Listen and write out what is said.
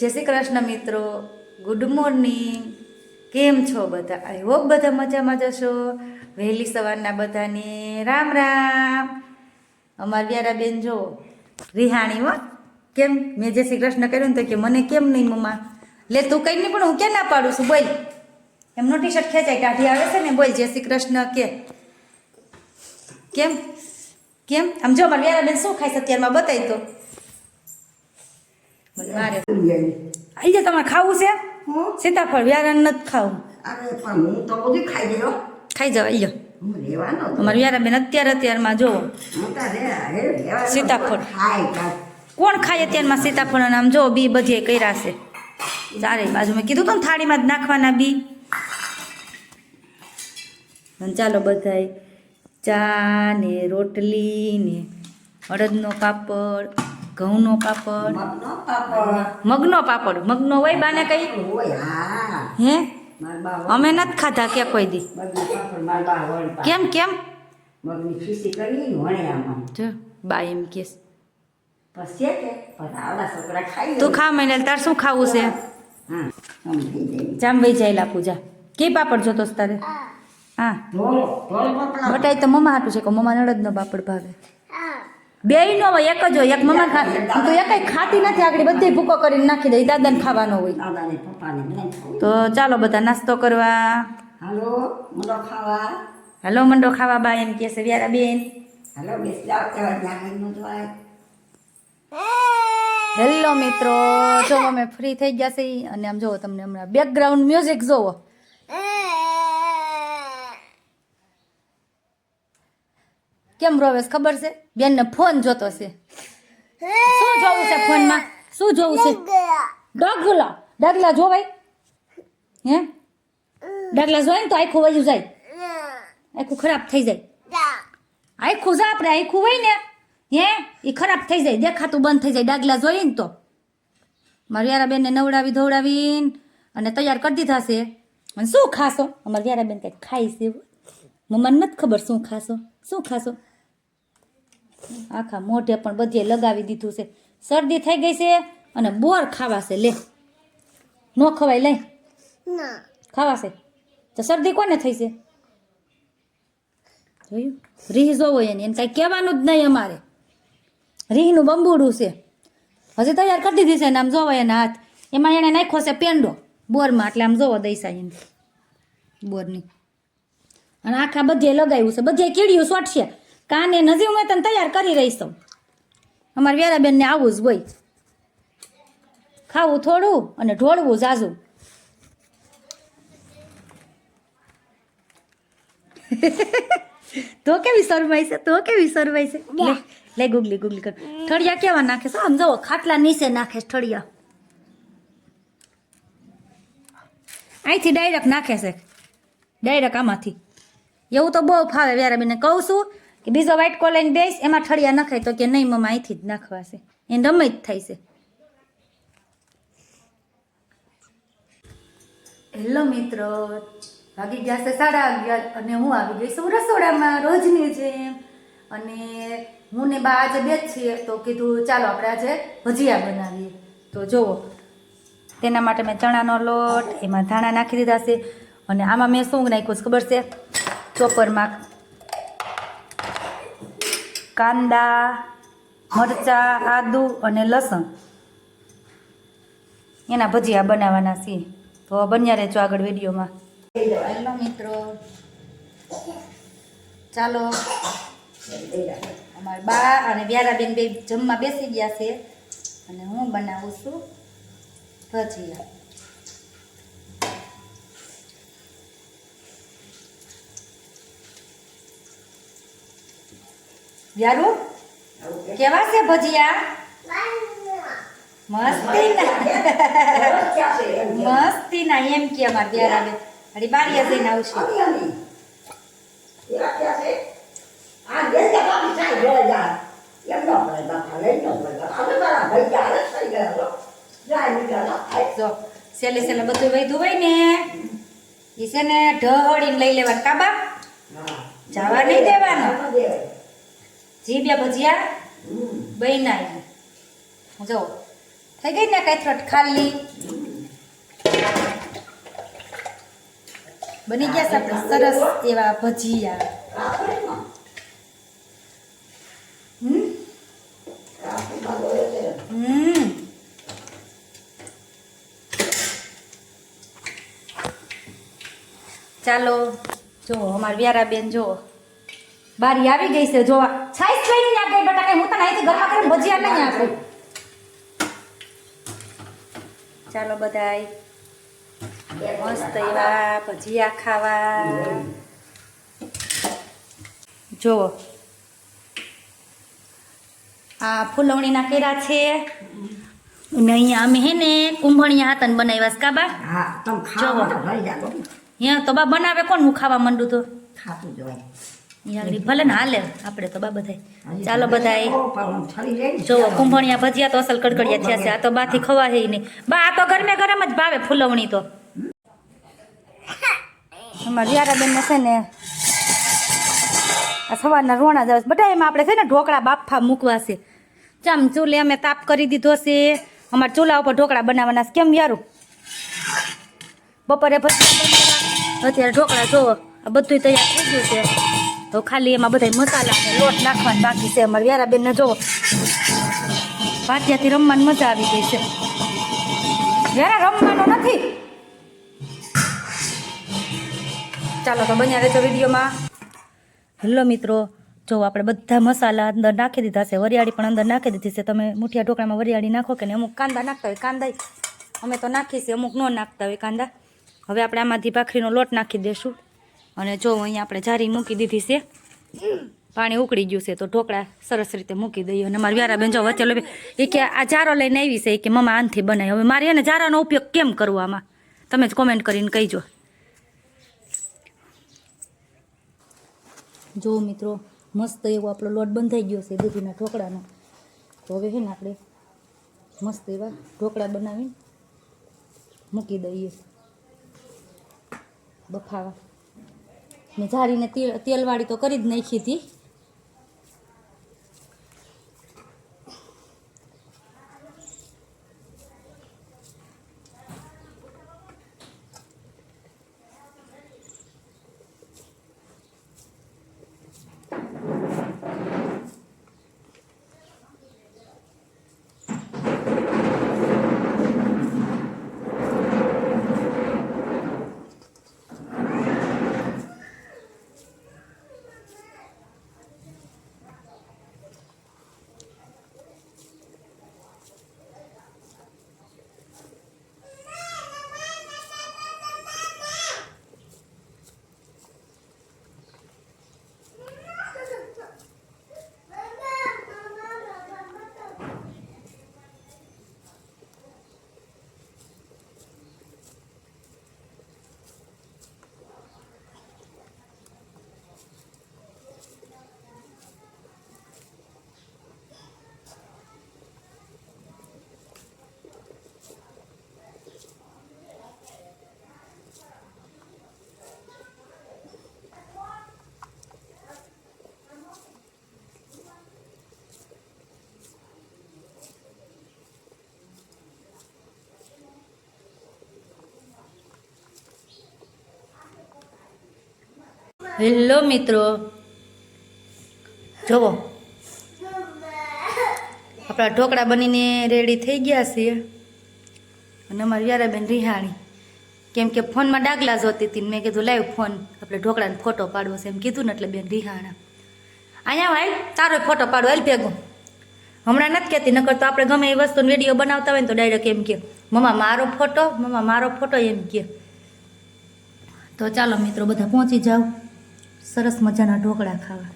જય શ્રી કૃષ્ણ મિત્રો, good morning. કેમ છો બધા? આઈ હોપ બધા મજામાં જશો. વહેલી સવારના બધાને રામ રામ. અમારી વ્યારાબેન જો રિહાણી હો. કેમ મેં જય શ્રી કૃષ્ણ કર્યું ને તો કે મને કેમ નહીં મમ્મા, લે તું કઈ નહીં પણ હું ક્યાં ના પાડું છું, બોલ. એમનો ટી શર્ટ ખેંચાય કાઢી આવે છે ને, બોલ જય શ્રી કૃષ્ણ કે કેમ કેમ. આમ જો અમારી વ્યારાબેન શું ખાય છે અત્યારમાં બતાવી તો મારે આઈ જાય. તમારે ખાવું છે સીતાફળ? વ્યારાને નથી ખાવું. ખાઈ જાવ આઈ જાઓ. અમારી વ્યારાબેન અત્યારમાં જોવો સીતાફળ કોણ ખાય અત્યારમાં સીતાફળ. અને આમ જો બી બધે કર્યા છે ચારે બાજુ. મેં કીધું તો ને થાળીમાં જ નાખવાના બી. ચાલો બધાય ચા ને રોટલી ને અડદનો પાપડ, ઘઉંનો પાપડ, મગનો પાપડ. મગનો હોય બાને કઈ હે? અમે નથી ખાધા કે કોઈ દી. કેમ કેમ જો બા એમ કે તું ખા મને. તાર શું ખાવું છે? જામ વહી જાય પૂજા. કે પાપડ જોતો તારે? હા બટાઈ તો મમ્મા હાટું છે કે મમ્મા અડદનો પાપડ ભાવે. બે નો હોય, એક જ હોય. એક મમ્મા ખા તો એક ખાતી નથી. આગળ બધી ભૂકો કરીને નાખી દે. દાદાને ખાવાનો હોય. તો ચાલો બધા નાસ્તો કરવા. હાલો મંડો ખાવા. બા એમ કે છે વ્યારાબેન. હેલો મિત્રો, જો અમે ફ્રી થઈ ગયા છે. અને આમ જોવો તમને હમણાં બેકગ્રાઉન્ડ મ્યુઝિક જોવો. કેમ રોવેશ ખબર છે? બેનને ફોન જોતો છે. શું જોવું છે ફોનમાં? શું જોવું છે? ડગલા ડગલા જોવાય હે? ડગલા જોઈ ને તો આખું વયું જાય, આખું ખરાબ થઈ જાય. આખું જ આપણે આખું હોય ને હે એ ખરાબ થઈ જાય, દેખાતું બંધ થઈ જાય ડાગલા જોઈએ ને તો. મારી વ્યારાબેનને નવડાવી ધોવડાવીને અને તૈયાર કરી દીધા છે. અને શું ખાશો? અમારી વ્યારાબેન કંઈક ખાઈ છે. મમ્માને નથી ખબર શું ખાશો. શું ખાશો? આખા મોઢે પણ બધે લગાવી દીધું છે. શરદી થઈ ગઈ છે અને બોર ખાવા છે. લે ન ખવાય, લઈ ખાવા છે તો શરદી કોને થઈ છે? જોયું? રીહ જોવો એને કાંઈ કહેવાનું જ નહીં. અમારે રીહનું બંબુડું છે. હજી તૈયાર કરી દીધી છે ને આમ જોવો એના હાથ. એમાં એણે નાખ્યો છે પેંડો બોરમાં. એટલે આમ જોવો દઈસા એમ બોરની. અને આખા બધે લગાવ્યું છે. બધે કીડિયું સોટશે. કાને નજીક મેં તને તૈયાર કરી રહીશ. અમારી વ્યારાબેનને આવું જ હોય. ખાવું થોડું અને ઢોળવું જાજુ. તો કેવી શરમાય છે? તો કેવી શરમાય છે? લે ગુગલી ગુગલી કર. ઠળિયા કેવા નાખે છે? આમ જુઓ ખાટલા નીચે નાખે છે ઠળિયા. અહીંથી ડાયરેક્ટ નાખે છે, ડાયરેક્ટ આમાંથી. એવું તો બહુ ફાવે વ્યારાબેનને. કહું છું કે બીજો વ્હાઈટ કોલાઈને બેસ એમાં ઠળિયા નખાય તો કે નહીં મમ્મા અહીંથી જ નાખવા છે. એને રમે જ થાય છે. હેલો મિત્રો, વાગી ગયા છે 11:30 અને હું આવી ગઈ છું રસોડામાં રોજની જેમ. અને હું ને બા આજે બે જ છીએ તો કીધું ચાલો આપણે આજે ભજીયા બનાવીએ. તો જુઓ તેના માટે મેં ચણાનો લોટ, એમાં ધાણા નાખી દીધા છે. અને આમાં મેં શું નાખ્યું ખબર છે? ચોપરમાં કાંદા, મરચાં, આદુ અને લસણ એના ભજીયા બનાવવાના છે. તો બન્યા રહેજો આગળ વિડીયોમાં. હેલો મિત્રો, ચાલો અમારા બા અને વ્યારાબેન બે જમવા બેસી ગયા છે. અને હું બનાવું છું ભજીયા. વ્યારું કેવા છે ભજીયા? મસ્તી ના એમ કે અમાર વ્યારાબેન. અરે બારીયા જઈને આવશે. જો સેલે સેલે બધું વૈધું હોય ને એ છે ને ઢહળીને લઈ લેવાનું. કાબા જવા નહીં દેવાનો. જી બે ભજીયા બન્યા જો થઈ ગઈ ને કાથરોટ ખાલી બની ગયા છે આપણે સરસ એવા ભજીયા. ચાલો જો અમારી વ્યારાબેન જો બારી આવી ગઈ છે જોવા. છાઈસ લઈને ના ગઈ બટા કઈ હું તને અહીંથી ગરમા ગરમ ભજીયા લઈને આપું. ચાલો બધાય મસ્ત એવા ભજીયા ખાવા. જુઓ આ ફૂલવણીના કેરા છે અને અહીંયા અમે હે ને કુંભણિયા હાથન બનાવ્યા છે કાબા. હા તમે ખાવા તો લઈ જાઓ. અહીંયા તો બા બનાવે કોણ હું ખાવા માંડું તો ખાતું જોવાય. અહીંયા ભલે ને હાલે આપણે તો બા બધાય. ચાલો બધાય થઈ જાય. જો કુંભણિયા ભજીયા તો અસલ કડકડિયા થયા છે. આ તો બાથી ખવા હે નહીં બા. આ તો ગરમે ગરમ જ ભાવે ફૂલવણી તો. અમારા વ્યારાબેનને છે ને આ સવારના રોણા જ આવે બધા. એમાં આપણે છે ને ઢોકળા બાફા મૂકવા છે. ચામ ચૂલે અમે તાપ કરી દીધો છે. અમારા ચૂલા ઉપર ઢોકળા બનાવવાના છે. કેમ યારું બપોરે ભજીયા અત્યારે ઢોકળા જોવો આ બધું તૈયાર થઈ ગયું છે. તો ખાલી એમાં બધા મસાલા અને લોટ નાખવાનું બાકી છે. અમારા વ્યારાબેનને જોવો પાટિયાથી રમવાની મજા આવી ગઈ છે. વ્યારા રમવાનું નથી. ચાલો તો બન્યા રહેજો વિડીયોમાં. હેલો મિત્રો જો આપણે બધા મસાલા અંદર નાખી દીધા છે. વરિયાળી પણ અંદર નાખી દીધી છે. તમે મુઠિયા ઢોકળામાં વરિયાળી નાખો કે નહીં. અમુક કાંદા નાખતા હોય કાંદા અમે તો નાખી છે. અમુક ન નાખતા હોય કાંદા. હવે આપણે આમાંથી ભાખરીનો લોટ નાખી દઈશું. અને જો અહીંયા આપણે જારી મૂકી દીધી છે. પાણી ઉકળી ગયું છે તો ઢોકળા સરસ રીતે મૂકી દઈએ. અને મારી વ્યારાબેન જો વચ્ચે લો એ કે આ જારો લઈને આવી છે કે મમ્મા આનથી બનાવી. હવે મારે એને જારાનો ઉપયોગ કેમ કરવો આમાં તમે જ કોમેન્ટ કરીને કહીજો. જો મિત્રો મસ્ત એવો આપણો લોટ બંધાઈ ગયો છે દૂધીના ઢોકળાનો. તો હવે છે ને આપણે મસ્ત એવા ઢોકળા બનાવીને મૂકી દઈએ બફાવા. મેં ઝારીને તેલવાળી તો કરી જ નાખી હતી. હેલો મિત્રો જુઓ આપણા ઢોકળા બનીને રેડી થઈ ગયા છે. અને અમારી વ્યારાબેન રિહાણી કેમ કે ફોનમાં ડાગલા જોતી હતી. મેં કીધું લાઈવ ફોન આપણે ઢોકળાનો ફોટો પાડવો છે એમ કીધું ને એટલે બેન રિહાણા અહીંયા હાલ તારો ફોટો પાડવો હાલ ભેગો. હમણાં નથી કહેતી નકર તો આપણે ગમે એ વસ્તુનો વિડીયો બનાવતા હોય ને તો ડાયરેક્ટ એમ કહે મમ્મા મારો ફોટો એમ કહે. તો ચાલો મિત્રો બધા પહોંચી જાઓ સરસ મજાના ઢોકળા ખાવા.